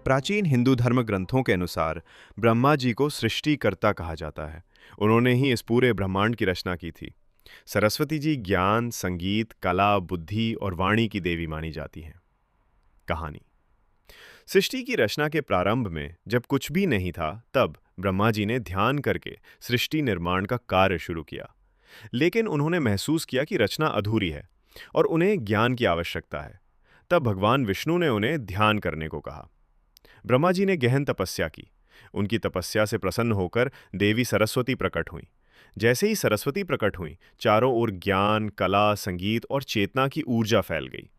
प्राचीन हिंदू धर्म ग्रंथों के अनुसार ब्रह्मा जी को सृष्टिकर्ता कहा जाता है। उन्होंने ही इस पूरे ब्रह्मांड की रचना की थी। सरस्वती जी ज्ञान, संगीत, कला, बुद्धि और वाणी की देवी मानी जाती हैं। कहानी। सृष्टि की रचना के प्रारंभ में जब कुछ भी नहीं था, तब ब्रह्मा जी ने ध्यान करके सृष्टि निर्माण का कार्य शुरू किया। लेकिन उन्होंने महसूस किया कि रचना अधूरी है और उन्हें ज्ञान की आवश्यकता है। तब भगवान विष्णु ने उन्हें ध्यान करने को कहा। ब्रह्मा जी ने गहन तपस्या की। उनकी तपस्या से प्रसन्न होकर देवी सरस्वती प्रकट हुईं। जैसे ही सरस्वती प्रकट हुईं, चारों ओर ज्ञान, कला, संगीत और चेतना की ऊर्जा फैल गई।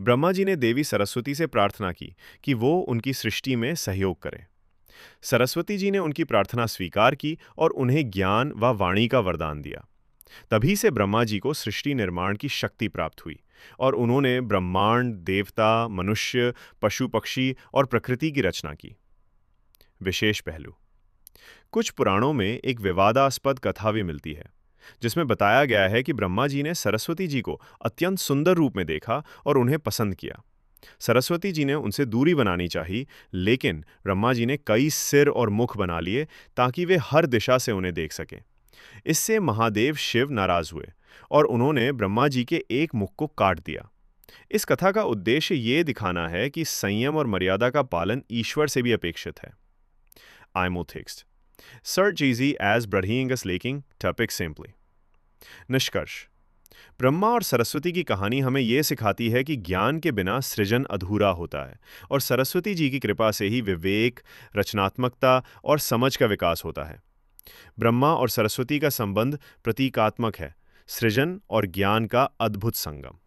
ब्रह्मा जी ने देवी सरस्वती से प्रार्थना की कि वो उनकी सृष्टि में सहयोग करें। सरस्वती जी ने उनकी प्रार्थना स्वीकार की और उन्हें ज्ञान व वाणी का वरदान दिया। तभी से ब्रह्मा जी को सृष्टि निर्माण की शक्ति प्राप्त हुई और उन्होंने ब्रह्मांड, देवता, मनुष्य, पशु पक्षी और प्रकृति की रचना की। विशेष पहलू। कुछ पुराणों में एक विवादास्पद कथा भी मिलती है, जिसमें बताया गया है कि ब्रह्मा जी ने सरस्वती जी को अत्यंत सुंदर रूप में देखा और उन्हें पसंद किया। सरस्वती जी ने उनसे दूरी बनानी चाहिए, लेकिन ब्रह्मा जी ने कई सिर और मुख बना लिए ताकि वे हर दिशा से उन्हें देख सकें। इससे महादेव शिव नाराज हुए और उन्होंने ब्रह्मा जी के एक मुख को काट दिया। इस कथा का उद्देश्य ये दिखाना है कि संयम और मर्यादा का पालन ईश्वर से भी अपेक्षित है। आइमोथिक्स्ट सर जीजी एज ब्रहींगस लेकिंग टॉपिक सिंपली। निष्कर्ष। ब्रह्मा और सरस्वती की कहानी हमें यह सिखाती है कि ज्ञान के बिना सृजन अधूरा होता है और सरस्वती जी की कृपा से ही विवेक, रचनात्मकता और समझ का विकास होता है। ब्रह्मा और सरस्वती का संबंध प्रतीकात्मक है, सृजन और ज्ञान का अद्भुत संगम।